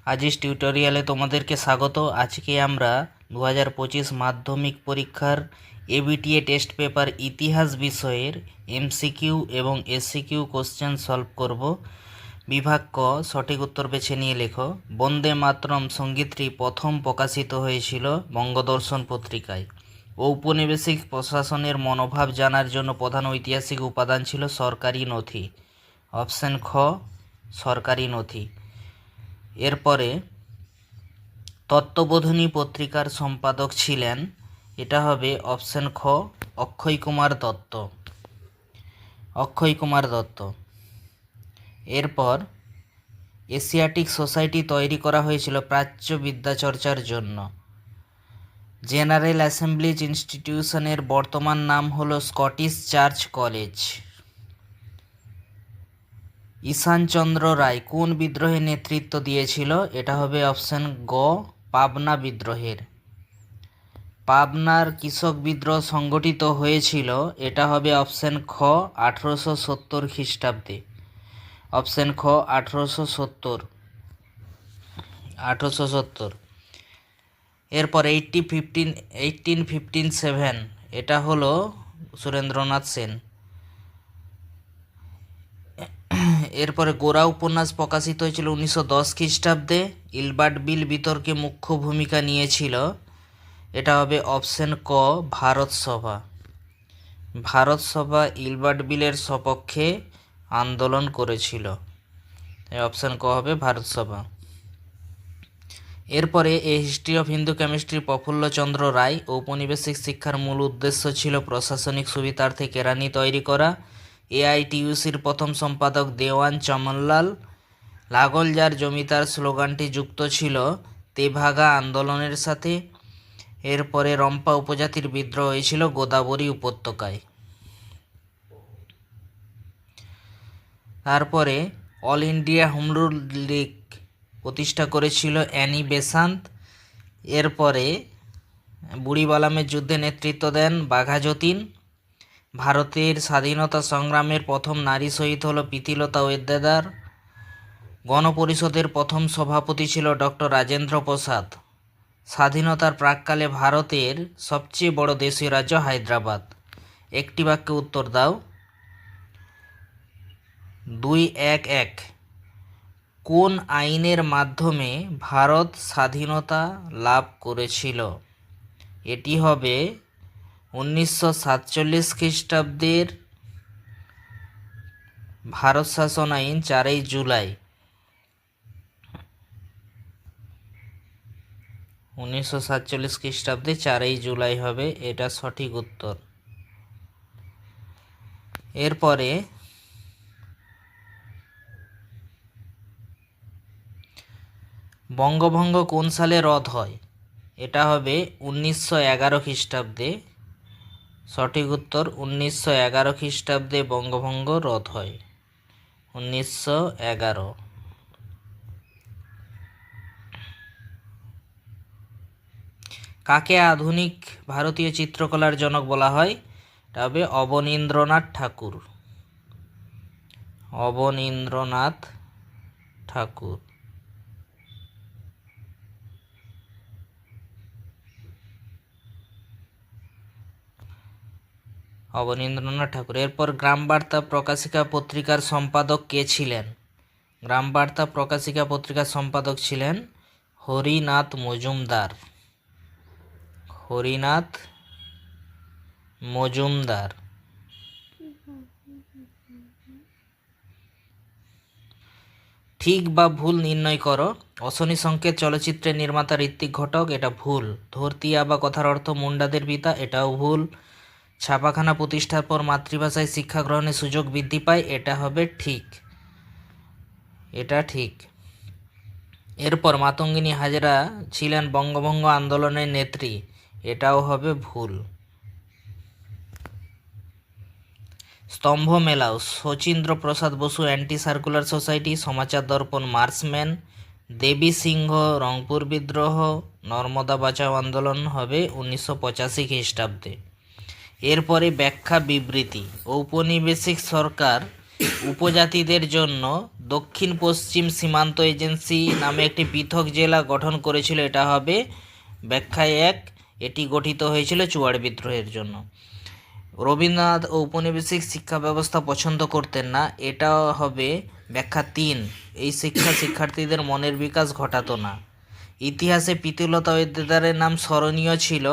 আজিস টিউটোরিয়ালে তোমাদেরকে স্বাগত। আজকে আমরা 2025 মাধ্যমিক পরীক্ষার এবিটিএ টেস্ট পেপার ইতিহাস বিষয়ের এমসিকিউ এবং এসসিকিউ কোশ্চেন সলভ করব। বিভাগ ক, সঠিক উত্তর বেছে নিয়ে লেখো। বন্দে মাতরম সঙ্গীতটি প্রথম প্রকাশিত হয়েছিল বঙ্গদর্শন পত্রিকায়। ঔপনিবেশিক প্রশাসনের মনোভাব জানার জন্য প্রধান ঐতিহাসিক উপাদান ছিল সরকারি নথি। অপশন খ, সরকারি নথি। এরপরে তত্ত্ববোধিনী পত্রিকার সম্পাদক ছিলেন, এটা হবে অপশন খ, অক্ষয় কুমার দত্ত। অক্ষয় কুমার দত্ত। এরপর এশিয়াটিক সোসাইটি তৈরি করা হয়েছিল প্রাচ্য বিদ্যাচর্চার জন্য। জেনারেল অ্যাসেম্বলিজ ইনস্টিটিউশনের বর্তমান নাম হলো স্কটিশ চার্চ কলেজ। ঈশানচন্দ্র রায় কোন বিদ্রোহে নেতৃত্ব দিয়েছিল? এটা হবে অপশন গ, পাবনা বিদ্রোহের। পাবনার কৃষক বিদ্রোহ সংগঠিত হয়েছিল, এটা হবে অপশন খ, 1870 খ্রিস্টাব্দে। অপশন খ, 1870। এরপর 1857, এটা হলো সুরেন্দ্রনাথ সেন। এরপরে গোরা উপন্যাস প্রকাশিত হয়েছিল 1910 খ্রিস্টাব্দে। ইলবার্ট বিল বিতর্কে মুখ্য ভূমিকা নিয়েছিল, এটা হবে অপশন ক, ভারত সভা। ভারত সভা ইলবার্ট বিলের সপক্ষে আন্দোলন করেছিল, অপশন ক হবে ভারত সভা। এরপরে a history of Hindu chemistry Prafullachandra Ray. ঔপনিবেশিক শিক্ষার মূল উদ্দেশ্য ছিল প্রশাসনিক সুবিধার্থে কেরানি তৈরি করা। এআইটিইউসির প্রথম সম্পাদক দেওয়ান চমনলাল। লাঙ্গল যার জমিদার স্লোগানটি যুক্ত ছিল তেভাগা আন্দোলনের সাথে। এরপরে রম্পা উপজাতির বিদ্রোহ হয়েছিল গোদাবরী উপত্যকায়। তারপরে all India home rule League প্রতিষ্ঠা করেছিল অ্যানি বেসান্ত। এরপরে বুড়িবালামের যুদ্ধে নেতৃত্ব দেন বাঘা যতীন। ভারতের স্বাধীনতা সংগ্রামের প্রথম নারী শহীদ হল প্রীতিলতা ওয়েদ্দেদার। গণপরিষদের প্রথম সভাপতি ছিল ডক্টর রাজেন্দ্র প্রসাদ। স্বাধীনতার প্রাক্কালে ভারতের সবচেয়ে বড় দেশীয় রাজ্য হায়দ্রাবাদ। একটি বাক্যে উত্তর দাও। 2-1-1। কোন আইনের মাধ্যমে ভারত স্বাধীনতা লাভ করেছিল? এটি হবে 1947 খ্রিস্টাব্দের ভারত শাসন আইন, 4 জুলাই। 1947 খ্রিস্টাব্দে 4 জুলাই হবে, এটা সঠিক উত্তর। এরপরে বঙ্গভঙ্গ কোন সালে রদ হয়? এটা হবে 1911 খ্রিস্টাব্দে। সঠিক উত্তর 1911 খ্রিস্টাব্দে বঙ্গভঙ্গ রদ হয়। 1911। কাকে আধুনিক ভারতীয় চিত্রকলার জনক বলা হয়? এটা হবে অবনীন্দ্রনাথ ঠাকুর। অবনীন্দ্রনাথ ঠাকুর। অবনীন্দ্রনাথ ঠাকুর। এরপর গ্রামবার্তা প্রকাশিকা পত্রিকার সম্পাদক কে ছিলেন? গ্রামবার্তা প্রকাশিকা পত্রিকার সম্পাদক ছিলেন হরিনাথ মজুমদার। হরিনাথ মজুমদার। ঠিক বা ভুল নির্ণয় করো। অশনি সংকেত চলচ্চিত্রের নির্মাতা ঋত্বিক ঘটক, এটা ভুল। ধরতি আবা কথার অর্থ মুন্ডাদের পিতা, এটাও ভুল। ছাপাখানা প্রতিষ্ঠার পর মাতৃভাষায় শিক্ষা গ্রহণের সুযোগ বৃদ্ধি পায়, এটা হবে ঠিক। এটা ঠিক। এরপর মাতঙ্গিনী হাজরা ছিলেন বঙ্গভঙ্গ আন্দোলনের নেত্রী, এটাও হবে ভুল। স্তম্ভ মেলাও। শচীন্দ্র প্রসাদ বসু অ্যান্টি সার্কুলার সোসাইটি। সমাচার দর্পণ মার্চম্যান। দেবী সিংহ রংপুর বিদ্রোহ। নর্মদা বাঁচাও আন্দোলন হবে 1985 খ্রিস্টাব্দে। এরপরে ব্যাখ্যা বিবৃতি। ঔপনিবেশিক সরকার উপজাতিদের জন্য দক্ষিণ পশ্চিম সীমান্ত এজেন্সি নামে একটি পৃথক জেলা গঠন করেছিল। এটা হবে ব্যাখ্যা 1। এটি গঠিত হয়েছিল চুয়াড় বিদ্রোহের জন্য। রবীন্দ্রনাথ ঔপনিবেশিক শিক্ষা ব্যবস্থা পছন্দ করতেন না। এটা হবে ব্যাখ্যা 3। এই শিক্ষা শিক্ষার্থীদের মনের বিকাশ ঘটাতো না। ইতিহাসে প্রীতিলতা ওয়েদেদারের নাম স্মরণীয় ছিল।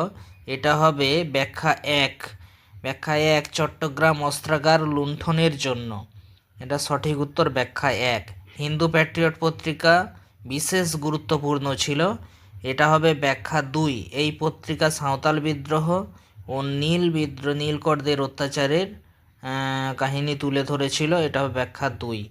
এটা হবে ব্যাখ্যা 1। ব্যাখ্যা 1 চট্টগ্রাম অস্ত্রাগার লুণ্ঠনের জন্য। এটা সঠিক উত্তর ব্যাখ্যা 1। হিন্দু প্যাট্রিয়ট পত্রিকা বিশেষ গুরুত্বপূর্ণ ছিল। এটা হবে ব্যাখ্যা 2। এই পত্রিকা সাঁওতাল বিদ্রোহ ও নীলকরদের অত্যাচারের কাহিনী তুলে ধরেছিল। এটা হবে ব্যাখ্যা 2।